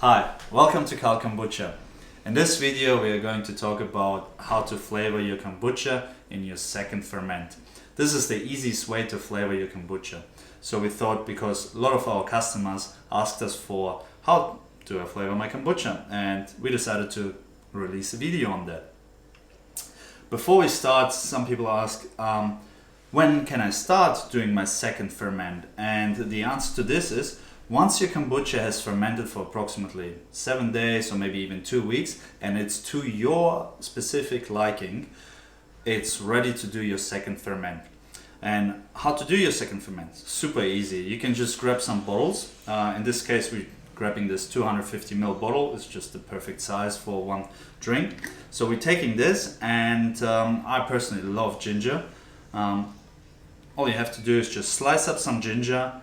Hi, welcome to Kombucha. In this video we are going to talk about how to flavor your kombucha in your second ferment. This is the easiest way to flavor your kombucha. So we thought, because a lot of our customers asked us for how do I flavor my kombucha, and we decided to release a video on that. Before we start, some people ask, when can I start doing my second ferment? And the answer to this is, once your kombucha has fermented for approximately 7 days or maybe even 2 weeks, and it's to your specific liking, it's ready to do your second ferment. And how to do your second ferment? Super easy. You can just grab some bottles. In this case, we're grabbing this 250 ml bottle. It's just the perfect size for one drink. So we're taking this, and I personally love ginger. All you have to do is just slice up some ginger,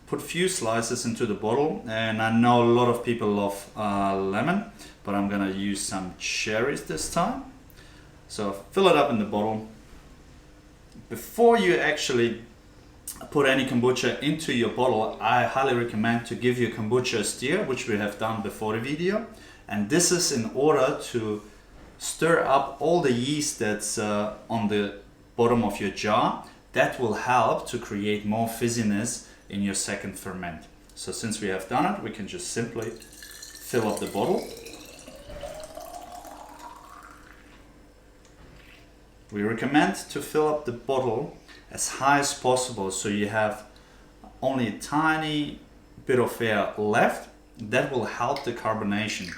put few slices into the bottle, and I know a lot of people love lemon, but I'm gonna use some cherries this time. So fill it up in the bottle. Before you actually put any kombucha into your bottle, I highly recommend to give your kombucha a stir, which we have done before the video. And this is in order to stir up all the yeast that's on the bottom of your jar. That will help to create more fizziness in your second ferment. So since we have done it, we can just simply fill up the bottle. We recommend to fill up the bottle as high as possible, so you have only a tiny bit of air left. That will help the carbonation.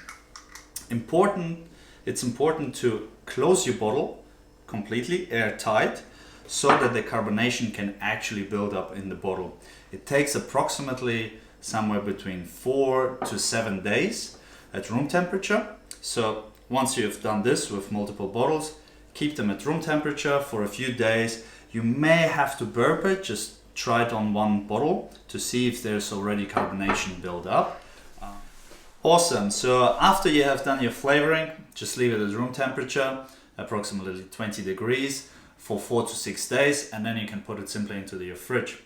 It's important to close your bottle completely airtight, so that the carbonation can actually build up in the bottle. It takes approximately somewhere between 4 to 7 days at room temperature. So once you have done this with multiple bottles, keep them at room temperature for a few days. You may have to burp it, just try it on one bottle to see if there's already carbonation built up. Awesome, so after you have done your flavoring, just leave it at room temperature, approximately 20 degrees. For 4 to 6 days, and then you can put it simply into your fridge.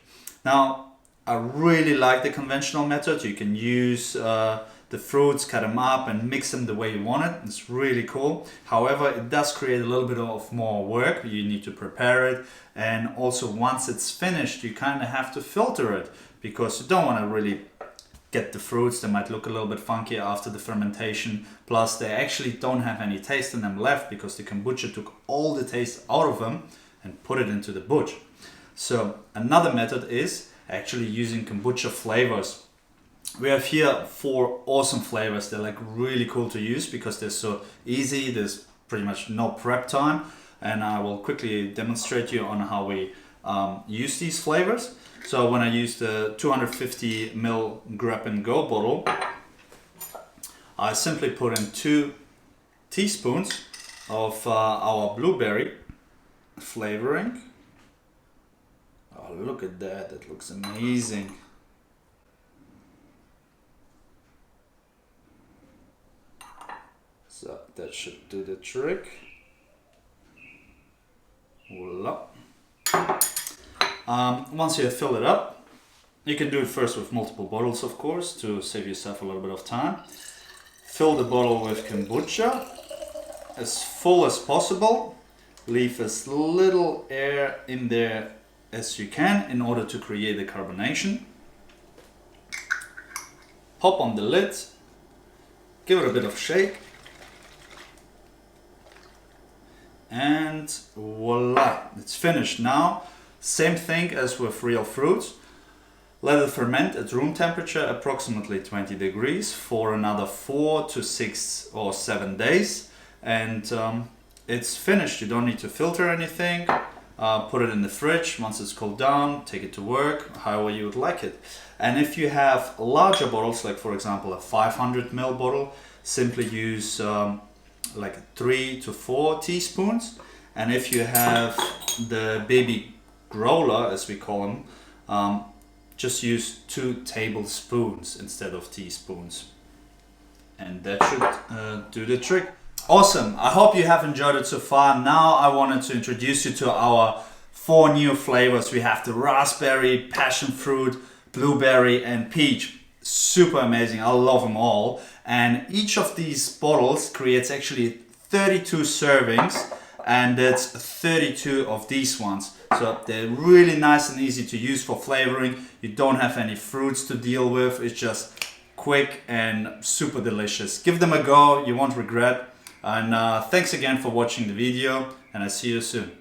Now, I really like the conventional method. You can use the fruits, cut them up and mix them the way you want it. It's really cool. However, it does create a little bit of more work. You need to prepare it, and also once it's finished, you kind of have to filter it, because you don't want to really get the fruits. They might look a little bit funky after the fermentation. Plus, they actually don't have any taste in them left, because the kombucha took all the taste out of them and put it into the butch. So another method is actually using kombucha flavors. We have here 4 awesome flavors. They're like really cool to use because they're so easy. There's pretty much no prep time, and I will quickly demonstrate you on how we use these flavors. So when I use the 250 ml grab and go bottle, I simply put in 2 teaspoons of our blueberry flavoring. Oh, look at that, that looks amazing. So that should do the trick. Voila. Once you have filled it up, you can do it first with multiple bottles, of course, to save yourself a little bit of time. Fill the bottle with kombucha as full as possible. Leave as little air in there as you can in order to create the carbonation. Pop on the lid, give it a bit of shake, and voila, it's finished. Now, same thing as with real fruits. Let it ferment at room temperature, approximately 20 degrees, for another 4 to 6 or 7 days. And it's finished. You don't need to filter anything. Put it in the fridge. Once it's cooled down, take it to work, however you would like it. And if you have larger bottles, like for example a 500 ml bottle, simply use like 3 to 4 teaspoons. And if you have the baby growler, as we call them, just use 2 tablespoons instead of teaspoons, and that should do the trick. Awesome, I hope you have enjoyed it so far. Now I wanted to introduce you to our 4 new flavors. We have the raspberry, passion fruit, blueberry and peach. super amazing. I love them all. And each of these bottles creates actually 32 servings, and that's 32 of these ones. So they're really nice and easy to use for flavoring. You don't have any fruits to deal with. It's just quick and super delicious. Give them a go, you won't regret. And thanks again for watching the video, and I'll see you soon.